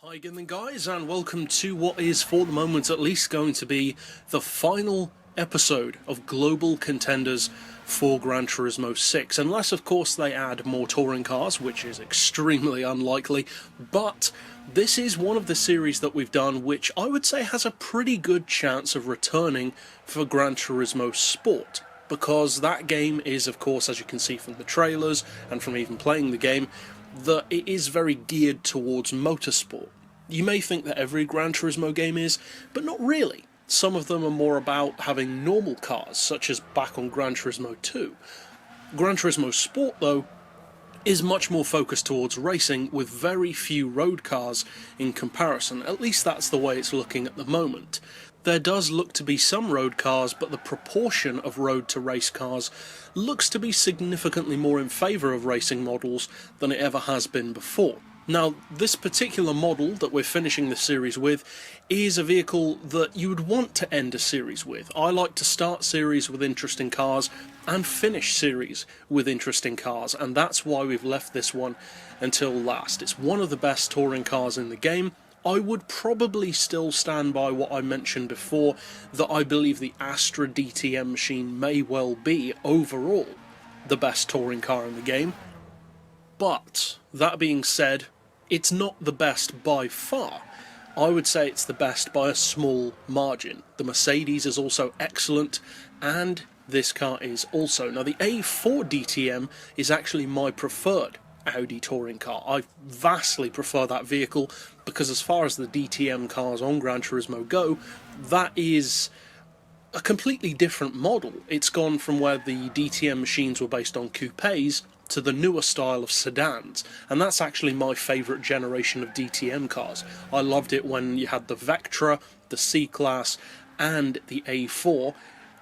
Hi again then guys, and welcome to what is for the moment at least going to be the final episode of Global Contenders for Gran Turismo 6, unless of course they add more touring cars, which is extremely unlikely. But this is one of the series that we've done which I would say has a pretty good chance of returning for Gran Turismo Sport, because that game is, of course, as you can see from the trailers and from even playing the game, that it is very geared towards motorsport. You may think that every Gran Turismo game is, but not really. Some of them are more about having normal cars, such as back on Gran Turismo 2. Gran Turismo Sport, though, is much more focused towards racing, with very few road cars in comparison. At least that's the way it's looking at the moment. There does look to be some road cars, but the proportion of road to race cars looks to be significantly more in favour of racing models than it ever has been before. Now, this particular model that we're finishing the series with is a vehicle that you would want to end a series with. I like to start series with interesting cars and finish series with interesting cars, and that's why we've left this one until last. It's one of the best touring cars in the game. I would probably still stand by what I mentioned before, that I believe the Astra DTM machine may well be, overall, the best touring car in the game. But, that being said, it's not the best by far. I would say it's the best by a small margin. The Mercedes is also excellent, and this car is also. Now, the A4 DTM is actually my preferred Audi touring car. I vastly prefer that vehicle because, as far as the DTM cars on Gran Turismo go, that is a completely different model. It's gone from where the DTM machines were based on coupes to the newer style of sedans, and that's actually my favourite generation of DTM cars. I loved it when you had the Vectra, the C-Class and the A4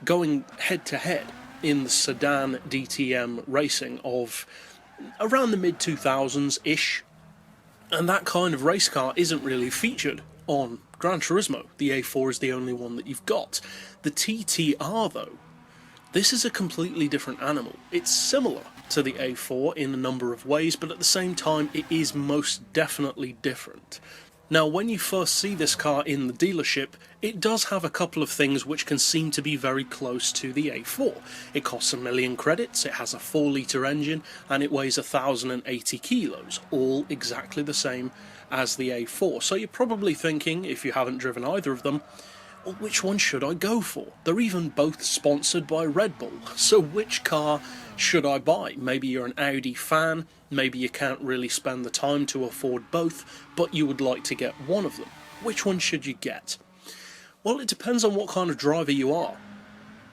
going head to head in the sedan DTM racing of around the mid-2000s-ish, and that kind of race car isn't really featured on Gran Turismo. The A4 is the only one that you've got. The TT-R, though, this is a completely different animal. It's similar to the A4 in a number of ways, but at the same time it is most definitely different. Now, when you first see this car in the dealership, it does have a couple of things which can seem to be very close to the A4. It costs 1 million credits, it has a 4-litre engine, and it weighs 1,080 kilos, all exactly the same as the A4. So you're probably thinking, if you haven't driven either of them, well, which one should I go for? They're even both sponsored by Red Bull, so which car should I buy? Maybe you're an Audi fan, maybe you can't really spend the time to afford both, but you would like to get one of them. Which one should you get? Well, it depends on what kind of driver you are,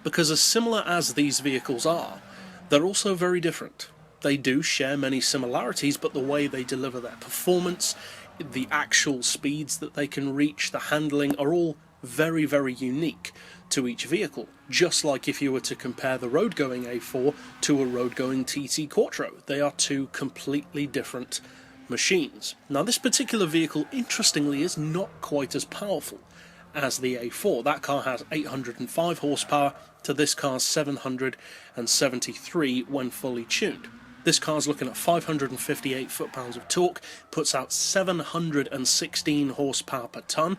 because as similar as these vehicles are, they're also very different. They do share many similarities, but the way they deliver their performance, the actual speeds that they can reach, the handling, are all very, very unique to each vehicle. Just like if you were to compare the road-going A4 to a road-going TT Quattro. They are two completely different machines. Now, this particular vehicle, interestingly, is not quite as powerful as the A4. That car has 805 horsepower to this car's 773 when fully tuned. This car's looking at 558 foot-pounds of torque, puts out 716 horsepower per tonne,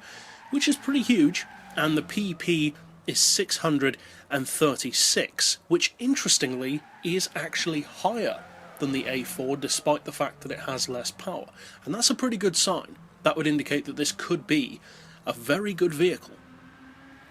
which is pretty huge, and the PP is 636, which interestingly is actually higher than the A4, despite the fact that it has less power. And that's a pretty good sign. That would indicate that this could be a very good vehicle.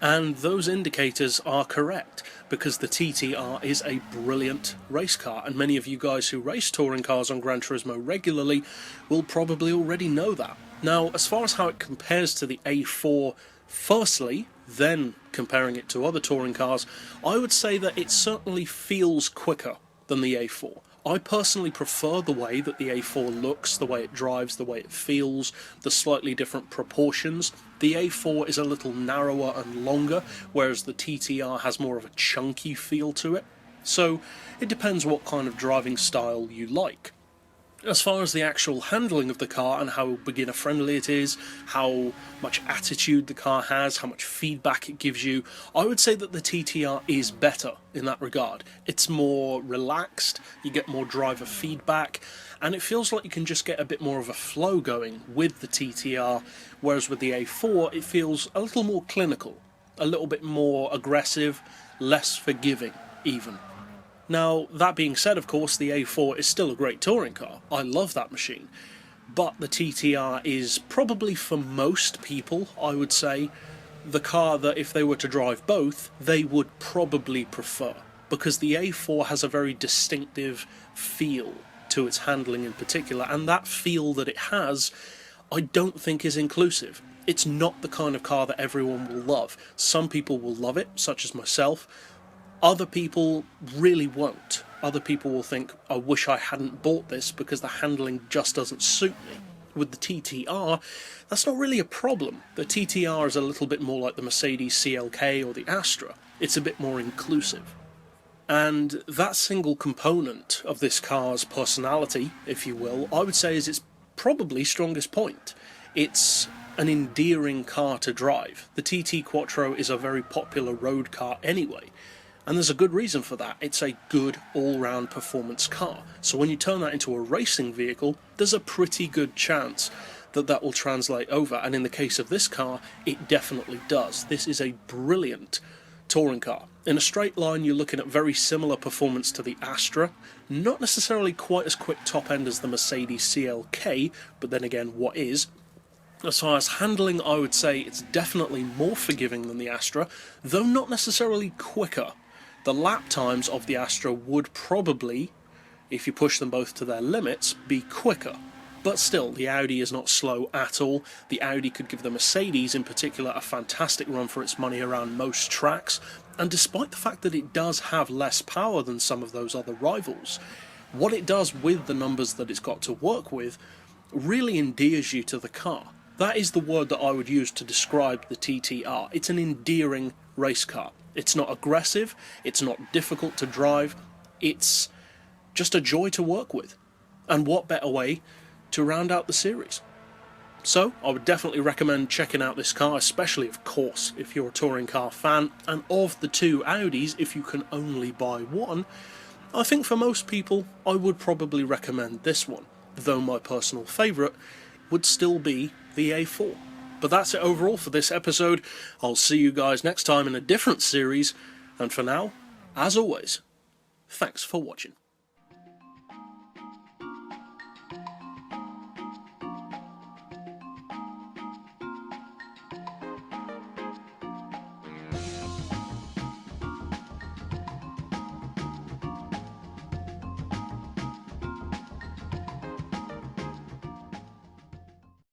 And those indicators are correct, because the TT-R is a brilliant race car, and many of you guys who race touring cars on Gran Turismo regularly will probably already know that. Now, as far as how it compares to the A4, firstly, then comparing it to other touring cars, I would say that it certainly feels quicker than the A4. I personally prefer the way that the A4 looks, the way it drives, the way it feels, the slightly different proportions. The A4 is a little narrower and longer, whereas the TT-R has more of a chunky feel to it. So it depends what kind of driving style you like. As far as the actual handling of the car and how beginner friendly it is, how much attitude the car has, how much feedback it gives you, I would say that the TT-R is better in that regard. It's more relaxed, you get more driver feedback, and it feels like you can just get a bit more of a flow going with the TT-R, whereas with the A4 it feels a little more clinical, a little bit more aggressive, less forgiving even. Now, that being said, of course, the A4 is still a great touring car. I love that machine. But the TT-R is probably, for most people, I would say, the car that if they were to drive both, they would probably prefer. Because the A4 has a very distinctive feel to its handling in particular, and that feel that it has, I don't think is inclusive. It's not the kind of car that everyone will love. Some people will love it, such as myself. Other people really won't. Other people will think, I wish I hadn't bought this because the handling just doesn't suit me. With the TT-R, that's not really a problem. The TT-R is a little bit more like the Mercedes CLK or the Astra. It's a bit more inclusive. And that single component of this car's personality, if you will, I would say is its probably strongest point. It's an endearing car to drive. The TT Quattro is a very popular road car anyway. And there's a good reason for that. It's a good all-round performance car. So when you turn that into a racing vehicle, there's a pretty good chance that that will translate over. And in the case of this car, it definitely does. This is a brilliant touring car. In a straight line, you're looking at very similar performance to the Astra. Not necessarily quite as quick top end as the Mercedes CLK, but then again, what is? As far as handling, I would say it's definitely more forgiving than the Astra, though not necessarily quicker. The lap times of the Astra would probably, if you push them both to their limits, be quicker. But still, the Audi is not slow at all. The Audi could give the Mercedes in particular a fantastic run for its money around most tracks, and despite the fact that it does have less power than some of those other rivals, what it does with the numbers that it's got to work with really endears you to the car. That is the word that I would use to describe the TT-R. It's an endearing race car. It's not aggressive, it's not difficult to drive, it's just a joy to work with. And what better way to round out the series? So, I would definitely recommend checking out this car, especially, of course, if you're a touring car fan. And of the two Audis, if you can only buy one, I think for most people, I would probably recommend this one, though my personal favourite would still be the A4. But that's it overall for this episode. I'll see you guys next time in a different series, and for now, as always, thanks for watching.